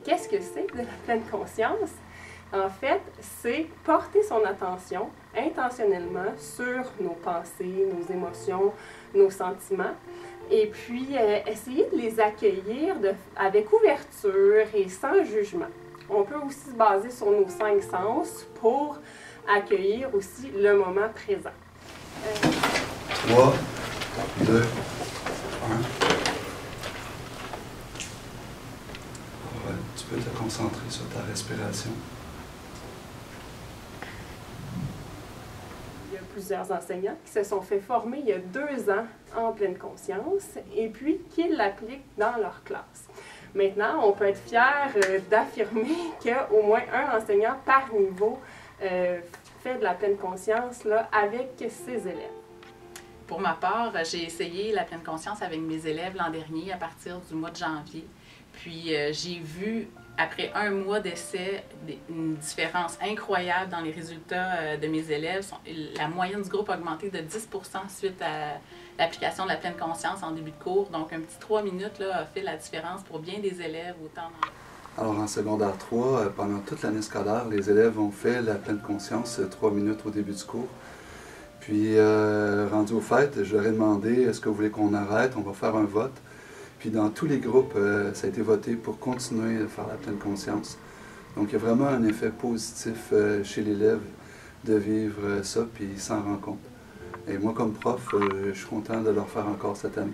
qu'est-ce que c'est de la pleine conscience? En fait, c'est porter son attention intentionnellement sur nos pensées, nos émotions, nos sentiments, et puis essayer de les accueillir avec ouverture et sans jugement. On peut aussi se baser sur nos 5 sens pour accueillir aussi le moment présent. 3, 2, 1. Tu peux te concentrer sur ta respiration. Il y a plusieurs enseignants qui se sont fait former il y a 2 ans en pleine conscience et puis qui l'appliquent dans leur classe. Maintenant, on peut être fier d'affirmer qu'au moins un enseignant par niveau fait de la pleine conscience là, avec ses élèves. Pour ma part, j'ai essayé la pleine conscience avec mes élèves l'an dernier à partir du mois de janvier. Puis j'ai vu, après 1 mois d'essai, une différence incroyable dans les résultats de mes élèves. La moyenne du groupe a augmenté de 10 % suite à l'application de la pleine conscience en début de cours. Donc un petit 3 minutes là, a fait la différence pour bien des élèves autant dans... Alors en secondaire 3, pendant toute l'année scolaire, les élèves ont fait la pleine conscience 3 minutes au début du cours. Puis rendu au fait, je leur ai demandé, est-ce que vous voulez qu'on arrête? On va faire un vote. Puis dans tous les groupes, ça a été voté pour continuer à faire la pleine conscience. Donc il y a vraiment un effet positif chez l'élève de vivre ça, puis il s'en rend compte. Et moi comme prof, je suis content de leur faire encore cette année.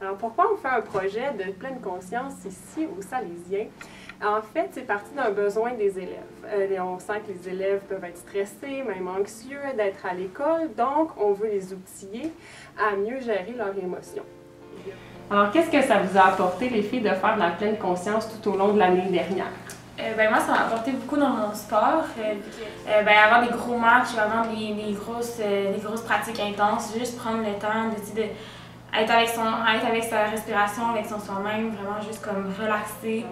Alors pourquoi on fait un projet de pleine conscience ici au Salésien? En fait, c'est parti d'un besoin des élèves. On sent que les élèves peuvent être stressés, même anxieux d'être à l'école, donc on veut les outiller à mieux gérer leurs émotions. Alors, qu'est-ce que ça vous a apporté, les filles, de faire de la pleine conscience tout au long de l'année dernière? Moi, ça m'a apporté beaucoup dans mon sport. Avoir des gros matchs, avoir des grosses pratiques intenses, juste prendre le temps être avec sa respiration, avec son soi-même, vraiment juste comme relaxer.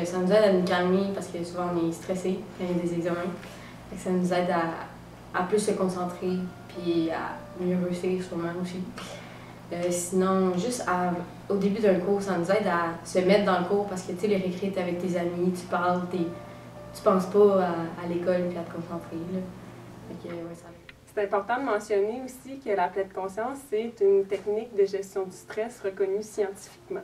Ça nous aide à nous calmer parce que souvent on est stressé quand il y a des examens. Ça nous aide à plus se concentrer puis à mieux réussir sûrement aussi. Sinon, juste au début d'un cours, ça nous aide à se mettre dans le cours parce que tu sais, les récrés, t'es avec tes amis, tu parles, tu penses pas à l'école puis à te concentrer. Là. Fait que, ouais, ça... C'est important de mentionner aussi que la pleine conscience, c'est une technique de gestion du stress reconnue scientifiquement.